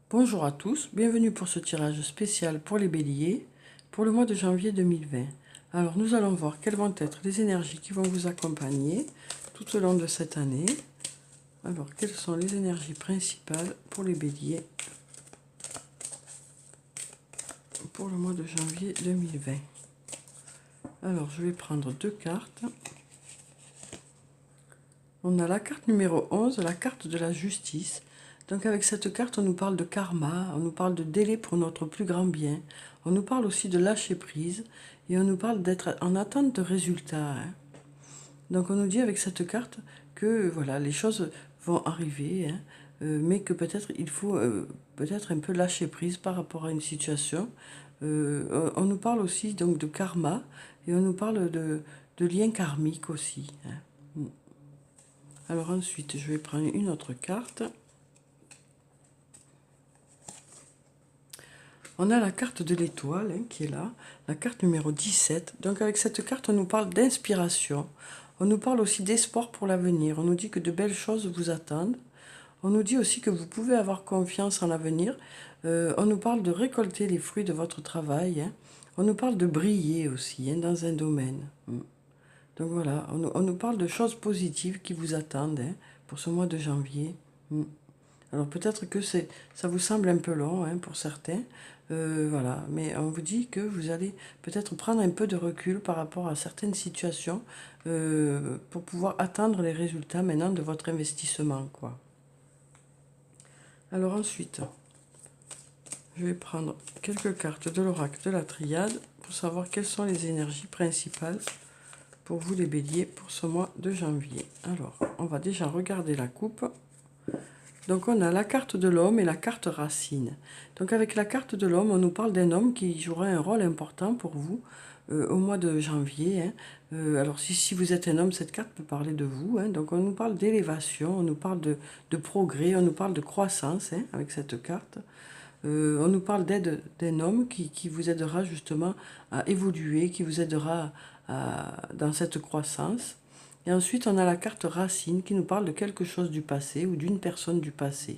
Bonjour à tous, bienvenue pour ce tirage spécial pour les béliers pour le mois de janvier 2020. Alors nous allons voir quelles vont être les énergies qui vont vous accompagner tout au long de cette année. Alors quelles sont les énergies principales pour les béliers pour le mois de janvier 2020. Alors je vais prendre deux cartes. On a la carte numéro 11, la carte de la justice. Donc avec cette carte, on nous parle de karma, on nous parle de délai pour notre plus grand bien. On nous parle aussi de lâcher prise et on nous parle d'être en attente de résultats. Donc on nous dit avec cette carte que voilà, les choses vont arriver, mais que peut-être il faut peut-être un peu lâcher prise par rapport à une situation. On nous parle aussi donc de karma et on nous parle de liens karmiques aussi. Alors ensuite, je vais prendre une autre carte. On a la carte de l'étoile qui est là, la carte numéro 17. Donc avec cette carte, on nous parle d'inspiration. On nous parle aussi d'espoir pour l'avenir. On nous dit que de belles choses vous attendent. On nous dit aussi que vous pouvez avoir confiance en l'avenir. On nous parle de récolter les fruits de votre travail. On nous parle de briller aussi dans un domaine. Donc voilà, on nous parle de choses positives qui vous attendent pour ce mois de janvier. Alors peut-être que ça vous semble un peu long pour certains, voilà, mais on vous dit que vous allez peut-être prendre un peu de recul par rapport à certaines situations pour pouvoir atteindre les résultats maintenant de votre investissement, quoi. Alors ensuite, je vais prendre quelques cartes de l'oracle de la triade pour savoir quelles sont les énergies principales pour vous les béliers pour ce mois de janvier. Alors, on va déjà regarder la coupe. Donc on a la carte de l'homme et la carte racine. Donc avec la carte de l'homme, on nous parle d'un homme qui jouera un rôle important pour vous au mois de janvier. Alors si vous êtes un homme, cette carte peut parler de vous. Donc on nous parle d'élévation, on nous parle de progrès, on nous parle de croissance avec cette carte. On nous parle d'aide d'un homme qui vous aidera justement à évoluer, qui vous aidera dans cette croissance. Et ensuite, on a la carte racine qui nous parle de quelque chose du passé ou d'une personne du passé.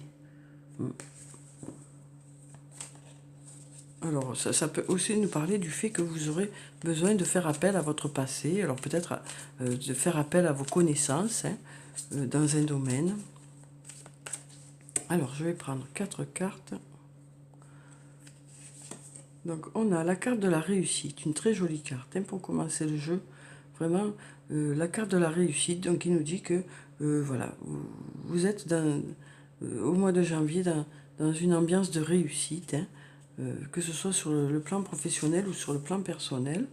Alors, ça peut aussi nous parler du fait que vous aurez besoin de faire appel à votre passé, alors peut-être de faire appel à vos connaissances dans un domaine. Alors, je vais prendre 4 cartes. Donc, on a la carte de la réussite, une très jolie carte pour commencer le jeu. Vraiment, la carte de la réussite, donc il nous dit que voilà, vous êtes au mois de janvier dans une ambiance de réussite, que ce soit sur le plan professionnel ou sur le plan personnel.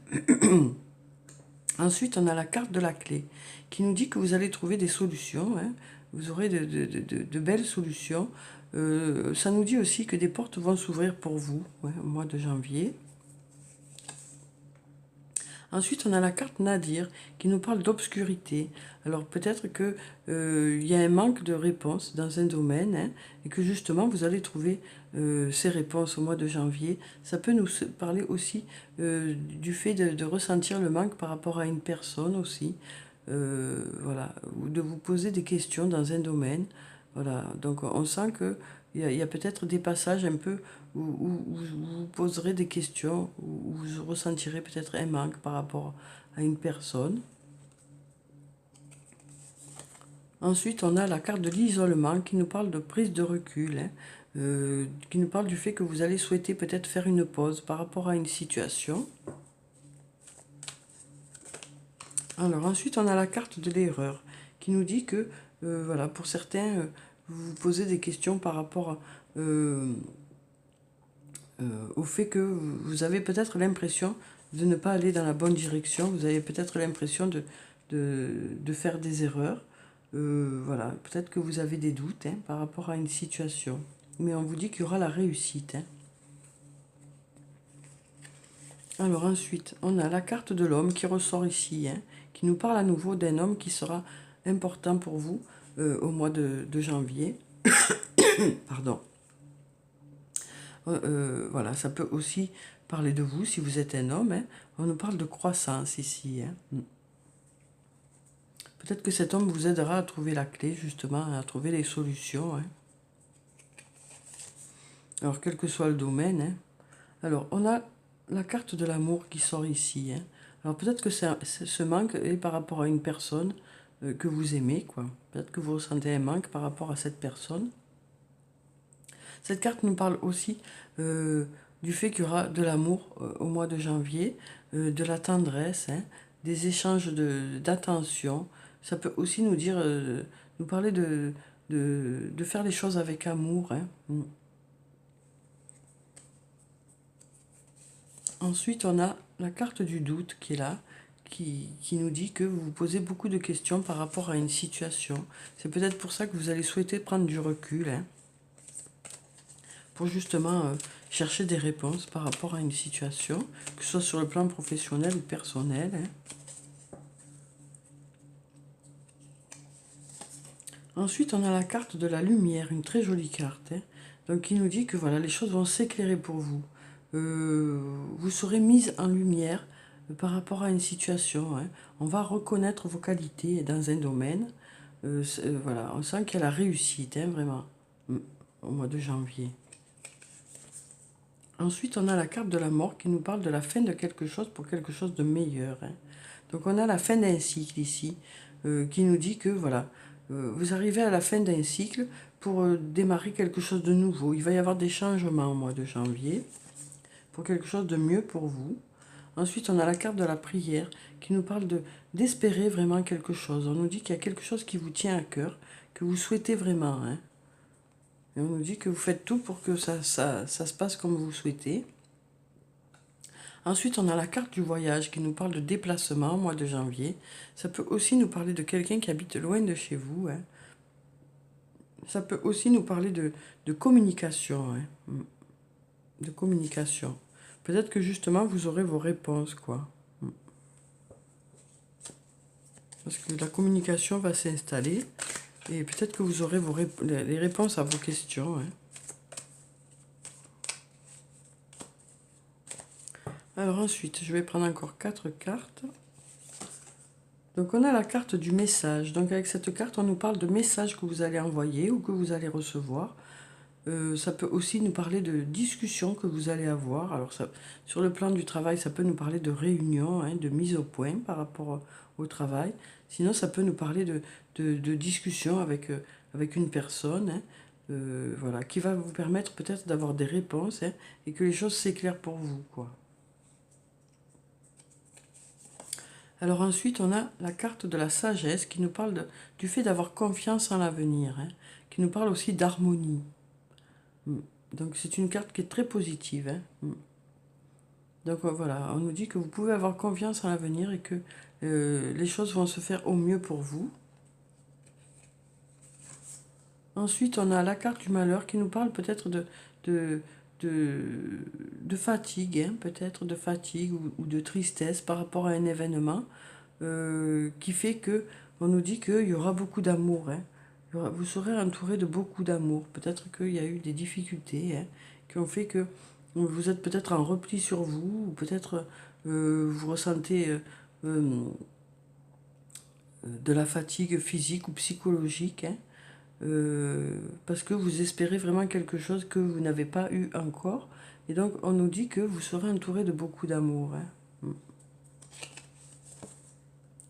Ensuite, on a la carte de la clé qui nous dit que vous allez trouver des solutions, vous aurez de belles solutions. Ça nous dit aussi que des portes vont s'ouvrir pour vous au mois de janvier. Ensuite, on a la carte Nadir qui nous parle d'obscurité. Alors peut-être que y a un manque de réponses dans un domaine et que justement vous allez trouver ces réponses au mois de janvier. Ça peut nous parler aussi du fait de ressentir le manque par rapport à une personne aussi. Voilà, ou de vous poser des questions dans un domaine. Voilà, donc on sent que il y a peut-être des passages un peu où vous poserez des questions, où vous ressentirez peut-être un manque par rapport à une personne. Ensuite, on a la carte de l'isolement qui nous parle de prise de recul, qui nous parle du fait que vous allez souhaiter peut-être faire une pause par rapport à une situation. Alors ensuite, on a la carte de l'erreur qui nous dit que, voilà, pour certains, vous vous posez des questions par rapport au fait que vous avez peut-être l'impression de ne pas aller dans la bonne direction, vous avez peut-être l'impression de faire des erreurs. Voilà, peut-être que vous avez des doutes par rapport à une situation. Mais on vous dit qu'il y aura la réussite. Alors ensuite, on a la carte de l'homme qui ressort ici, qui nous parle à nouveau d'un homme qui sera important pour vous au mois de janvier. Pardon. Voilà, ça peut aussi parler de vous si vous êtes un homme. On nous parle de croissance ici. Peut-être que cet homme vous aidera à trouver la clé, justement, à trouver les solutions. Alors, quel que soit le domaine. Hein. Alors, on a la carte de l'amour qui sort ici. Hein. Alors, peut-être que ce manque est par rapport à une personne que vous aimez, quoi. Peut-être que vous ressentez un manque par rapport à cette personne. Cette carte nous parle aussi du fait qu'il y aura de l'amour au mois de janvier, de la tendresse, hein, des échanges d'attention. Ça peut aussi nous dire, nous parler de faire les choses avec amour. Hein. Ensuite, on a la carte du doute qui est là, qui nous dit que vous vous posez beaucoup de questions par rapport à une situation. C'est peut-être pour ça que vous allez souhaiter prendre du recul, hein, pour justement chercher des réponses par rapport à une situation, que ce soit sur le plan professionnel ou personnel. Hein. Ensuite, on a la carte de la lumière, une très jolie carte, hein, donc qui nous dit que voilà, les choses vont s'éclairer pour vous. Vous serez mise en lumière par rapport à une situation. Hein. On va reconnaître vos qualités dans un domaine. Voilà, on sent qu'il y a la réussite, hein, vraiment, au mois de janvier. Ensuite, on a la carte de la mort qui nous parle de la fin de quelque chose pour quelque chose de meilleur. Hein. Donc, on a la fin d'un cycle ici, qui nous dit que, voilà, vous arrivez à la fin d'un cycle pour démarrer quelque chose de nouveau. Il va y avoir des changements au mois de janvier pour quelque chose de mieux pour vous. Ensuite, on a la carte de la prière qui nous parle d'espérer vraiment quelque chose. On nous dit qu'il y a quelque chose qui vous tient à cœur, que vous souhaitez vraiment. Hein. Et on nous dit que vous faites tout pour que ça se passe comme vous souhaitez. Ensuite, on a la carte du voyage qui nous parle de déplacement au mois de janvier. Ça peut aussi nous parler de quelqu'un qui habite loin de chez vous. Hein. Ça peut aussi nous parler de communication. Hein. De communication. Peut-être que justement, vous aurez vos réponses, quoi. Parce que la communication va s'installer. Et peut-être que vous aurez les réponses à vos questions. Hein. Alors ensuite, je vais prendre encore 4 cartes. Donc on a la carte du message. Donc avec cette carte, on nous parle de messages que vous allez envoyer ou que vous allez recevoir. Ça peut aussi nous parler de discussions que vous allez avoir. Alors ça, sur le plan du travail, ça peut nous parler de réunions, hein, de mise au point par rapport au travail. Sinon, ça peut nous parler de discussions avec une personne, hein, voilà, qui va vous permettre peut-être d'avoir des réponses, hein, et que les choses s'éclairent pour vous, quoi. Alors ensuite, on a la carte de la sagesse qui nous parle du fait d'avoir confiance en l'avenir, hein, qui nous parle aussi d'harmonie. Donc c'est une carte qui est très positive. Hein. Donc voilà, on nous dit que vous pouvez avoir confiance en l'avenir et que les choses vont se faire au mieux pour vous. Ensuite, on a la carte du malheur qui nous parle peut-être de fatigue, hein, peut-être de fatigue ou de tristesse par rapport à un événement qui fait que on nous dit qu'il y aura beaucoup d'amour. Hein. Vous serez entouré de beaucoup d'amour. Peut-être qu'il y a eu des difficultés, hein, qui ont fait que vous êtes peut-être en repli sur vous, ou peut-être vous ressentez de la fatigue physique ou psychologique, hein, parce que vous espérez vraiment quelque chose que vous n'avez pas eu encore. Et donc, on nous dit que vous serez entouré de beaucoup d'amour. Hein.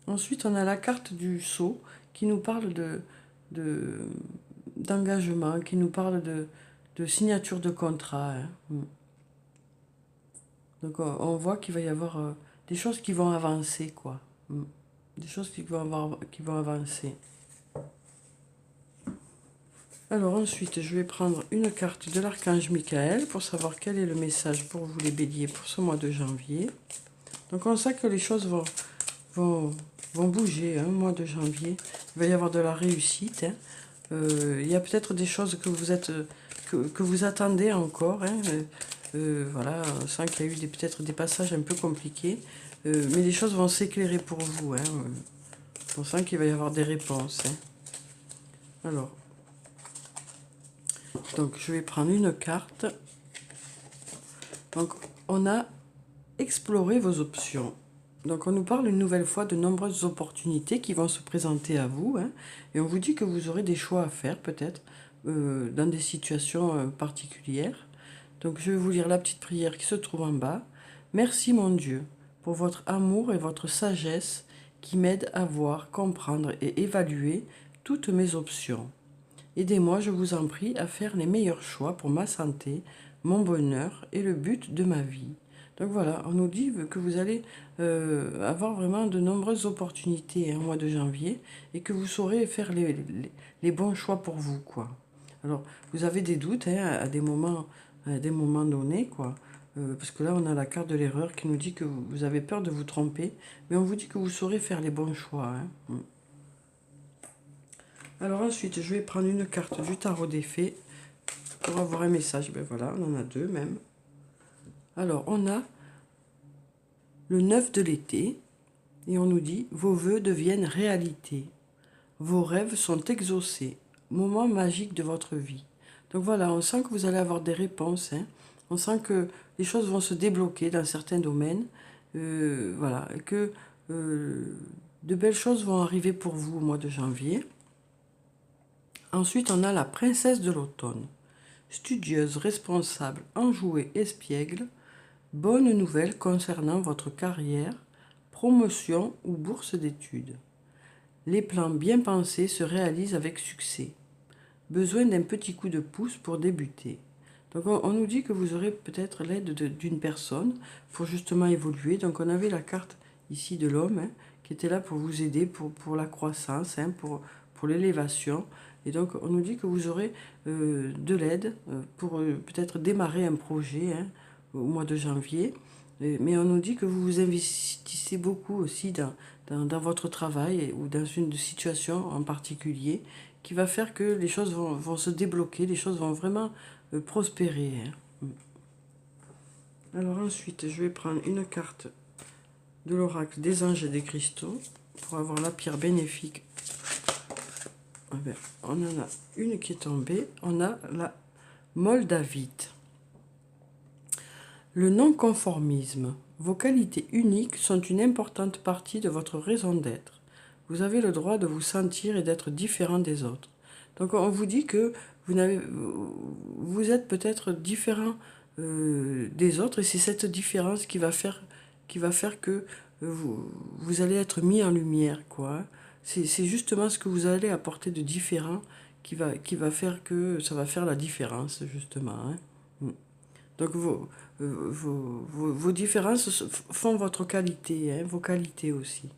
Ensuite, on a la carte du sceau qui nous parle d'engagement, qui nous parle de signature de contrat. Hein. Donc, on voit qu'il va y avoir des choses qui vont avancer, quoi. Des choses qui vont avancer. Alors ensuite, je vais prendre une carte de l'archange Michael pour savoir quel est le message pour vous les béliers pour ce mois de janvier. Donc on sait que les choses vont bouger, hein, au mois de janvier. Il va y avoir de la réussite. Hein. Il y a peut-être des choses que vous attendez encore. Hein. Voilà, on sent qu'il y a eu peut-être des passages un peu compliqués. Mais les choses vont s'éclairer pour vous. Hein. On sent qu'il va y avoir des réponses. Hein. Alors, donc je vais prendre une carte. Donc on a exploré vos options. Donc on nous parle une nouvelle fois de nombreuses opportunités qui vont se présenter à vous. Hein, et on vous dit que vous aurez des choix à faire peut-être dans des situations particulières. Donc je vais vous lire la petite prière qui se trouve en bas. Merci mon Dieu pour votre amour et votre sagesse qui m'aident à voir, comprendre et évaluer toutes mes options. Aidez-moi, je vous en prie, à faire les meilleurs choix pour ma santé, mon bonheur et le but de ma vie. Donc voilà, on nous dit que vous allez avoir vraiment de nombreuses opportunités au mois de janvier et que vous saurez faire les bons choix pour vous, quoi. Alors, vous avez des doutes à des moments donnés, quoi. Parce que là, on a la carte de l'erreur qui nous dit que vous avez peur de vous tromper, mais on vous dit que vous saurez faire les bons choix. Alors ensuite, je vais prendre une carte du tarot des fées pour avoir un message. Ben voilà, on en a deux même. Alors, on a le 9 de l'été et on nous dit « Vos vœux deviennent réalité. Vos rêves sont exaucés. Moment magique de votre vie. » Donc voilà, on sent que vous allez avoir des réponses. On sent que les choses vont se débloquer dans certains domaines. Voilà, et que de belles choses vont arriver pour vous au mois de janvier. Ensuite, on a la princesse de l'automne. Studieuse, responsable, enjouée, espiègle. Bonne nouvelle concernant votre carrière, promotion ou bourse d'études. Les plans bien pensés se réalisent avec succès. Besoin d'un petit coup de pouce pour débuter. Donc on nous dit que vous aurez peut-être l'aide d'une personne pour justement évoluer. Donc on avait la carte ici de l'homme qui était là pour vous aider pour la croissance, pour l'élévation. Et donc on nous dit que vous aurez de l'aide pour peut-être démarrer un projet au mois de janvier. Mais on nous dit que vous vous investissez beaucoup aussi dans votre travail ou dans une situation en particulier qui va faire que les choses vont se débloquer, les choses vont vraiment prospérer. Alors ensuite, je vais prendre une carte de l'oracle des anges et des cristaux pour avoir la pierre bénéfique. On en a une qui est tombée, on a la moldavite. Le non-conformisme. Vos qualités uniques sont une importante partie de votre raison d'être. Vous avez le droit de vous sentir et d'être différent des autres. Donc on vous dit que vous êtes peut-être différent des autres et c'est cette différence qui va faire que vous allez être mis en lumière, quoi. C'est justement ce que vous allez apporter de différent qui va faire que ça va faire la différence, justement. Donc vos différences font votre qualité, vos qualités aussi.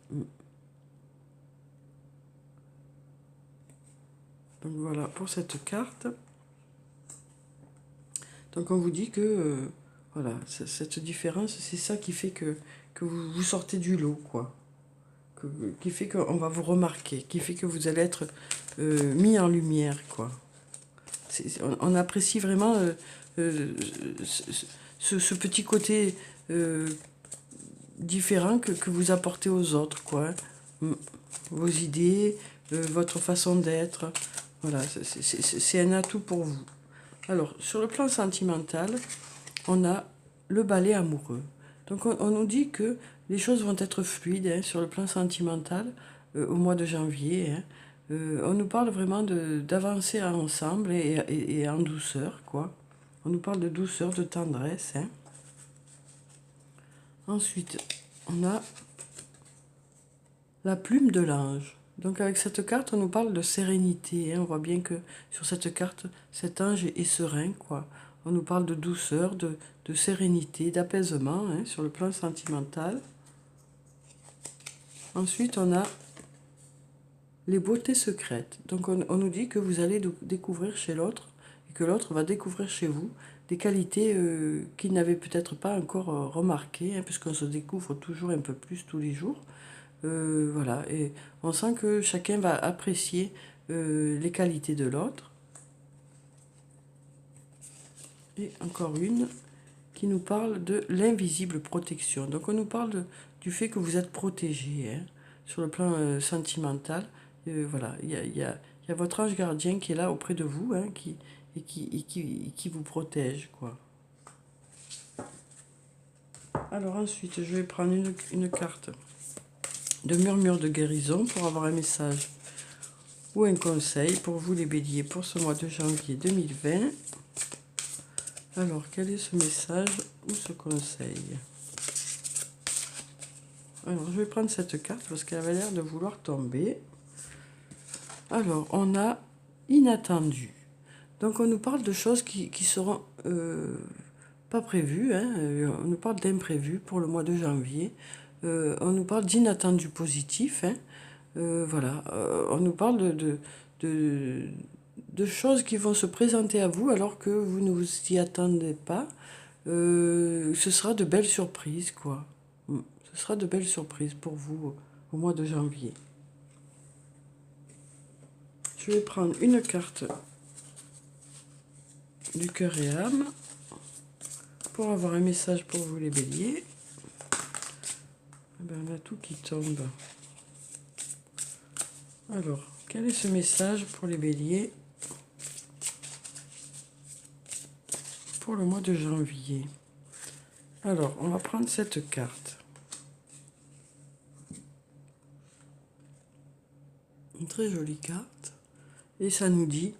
Donc voilà pour cette carte. Donc on vous dit que voilà, cette différence, c'est ça qui fait que vous sortez du lot, quoi. Qui fait qu'on va vous remarquer, qui fait que vous allez être mis en lumière, quoi. On apprécie vraiment ce petit côté différent que vous apportez aux autres, quoi. Vos idées, votre façon d'être, voilà, c'est un atout pour vous. Alors, sur le plan sentimental, on a le balai amoureux. Donc, on nous dit que les choses vont être fluides sur le plan sentimental au mois de janvier. On nous parle vraiment d'avancer ensemble et en douceur, quoi. On nous parle de douceur, de tendresse. Ensuite, on a la plume de l'ange. Donc avec cette carte, on nous parle de sérénité. On voit bien que sur cette carte, cet ange est serein, quoi. On nous parle de douceur, de sérénité, d'apaisement sur le plan sentimental. Ensuite, on a les beautés secrètes. Donc on nous dit que vous allez découvrir chez l'autre et que l'autre va découvrir chez vous des qualités qu'il n'avait peut-être pas encore remarquées, puisqu'on se découvre toujours un peu plus tous les jours. Voilà, et on sent que chacun va apprécier les qualités de l'autre. Et encore une qui nous parle de l'invisible protection. Donc on nous parle du fait que vous êtes protégé sur le plan sentimental. Voilà, il y a votre ange gardien qui est là auprès de vous, qui vous protège, quoi. Alors ensuite, je vais prendre une carte de murmure de guérison pour avoir un message ou un conseil pour vous les béliers pour ce mois de janvier 2020. Alors, quel est ce message ou ce conseil? Alors, je vais prendre cette carte parce qu'elle avait l'air de vouloir tomber. Alors, on a inattendu. Donc, on nous parle de choses qui seront pas prévues, hein. On nous parle d'imprévus pour le mois de janvier. On nous parle d'inattendu positif, hein. Voilà, on nous parle de choses qui vont se présenter à vous alors que vous ne vous y attendez pas. Ce sera de belles surprises, quoi. Ce sera de belles surprises pour vous au mois de janvier. Je vais prendre une carte du cœur et âme pour avoir un message pour vous les béliers. Ben, on a tout qui tombe. Alors, quel est ce message pour les béliers pour le mois de janvier? Alors, on va prendre cette carte. Une très jolie carte. Et ça nous dit: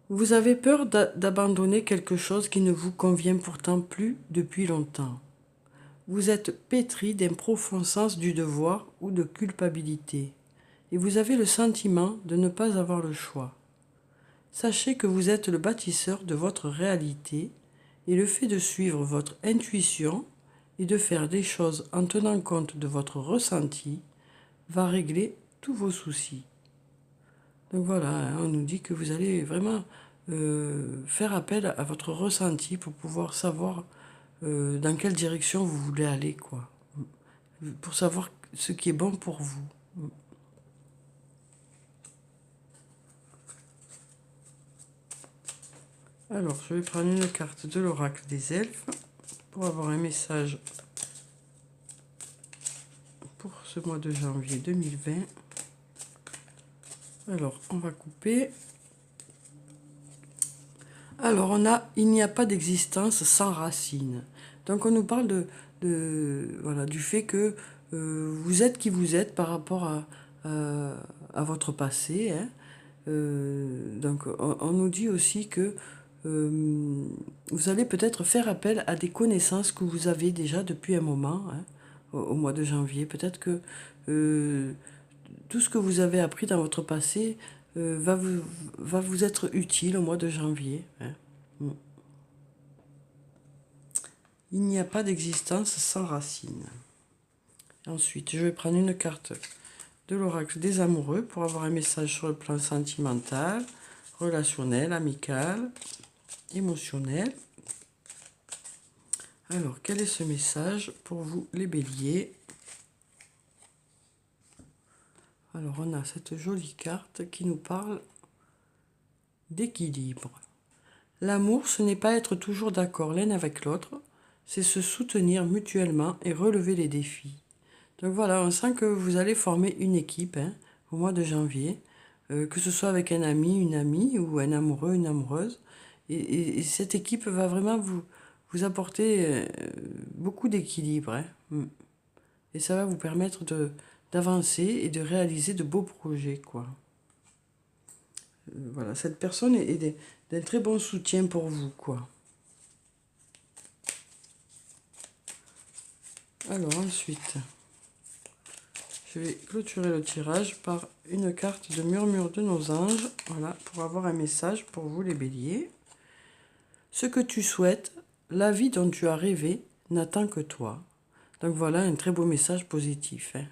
vous avez peur d'abandonner quelque chose qui ne vous convient pourtant plus depuis longtemps. Vous êtes pétri d'un profond sens du devoir ou de culpabilité, et vous avez le sentiment de ne pas avoir le choix. Sachez que vous êtes le bâtisseur de votre réalité, et le fait de suivre votre intuition et de faire des choses en tenant compte de votre ressenti va régler tous vos soucis. Donc voilà, hein, on nous dit que vous allez vraiment faire appel à votre ressenti pour pouvoir savoir dans quelle direction vous voulez aller, quoi. Pour savoir ce qui est bon pour vous. Alors, je vais prendre une carte de l'oracle des elfes pour avoir un message pour ce mois de janvier 2020. Alors, on va couper. Alors, on a « il n'y a pas d'existence sans racines ». Donc, on nous parle voilà, du fait que vous êtes qui vous êtes par rapport à votre passé, hein. Donc, on nous dit aussi que vous allez peut-être faire appel à des connaissances que vous avez déjà depuis un moment, hein, au mois de janvier. Peut-être que tout ce que vous avez appris dans votre passé va vous être utile au mois de janvier, hein. Il n'y a pas d'existence sans racines. Ensuite, je vais prendre une carte de l'oracle des amoureux pour avoir un message sur le plan sentimental, relationnel, amical, émotionnel. Alors, quel est ce message pour vous, les béliers? Alors, on a cette jolie carte qui nous parle d'équilibre. L'amour, ce n'est pas être toujours d'accord l'un avec l'autre, c'est se soutenir mutuellement et relever les défis. Donc voilà, on sent que vous allez former une équipe, hein, au mois de janvier, que ce soit avec un ami, une amie, ou un amoureux, une amoureuse. Et cette équipe va vraiment vous apporter beaucoup d'équilibre, hein. Et ça va vous permettre d'avancer et de réaliser de beaux projets, quoi. Voilà, cette personne est d'un très bon soutien pour vous, quoi. Alors ensuite, je vais clôturer le tirage par une carte de murmure de nos anges, voilà, pour avoir un message pour vous, les béliers. Ce que tu souhaites, la vie dont tu as rêvé, n'attend que toi. Donc voilà, un très beau message positif, hein.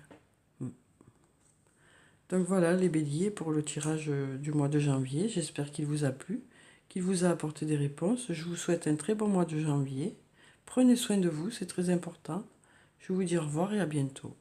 Donc voilà, les béliers, pour le tirage du mois de janvier. J'espère qu'il vous a plu, qu'il vous a apporté des réponses. Je vous souhaite un très bon mois de janvier. Prenez soin de vous, c'est très important. Je vous dis au revoir et à bientôt.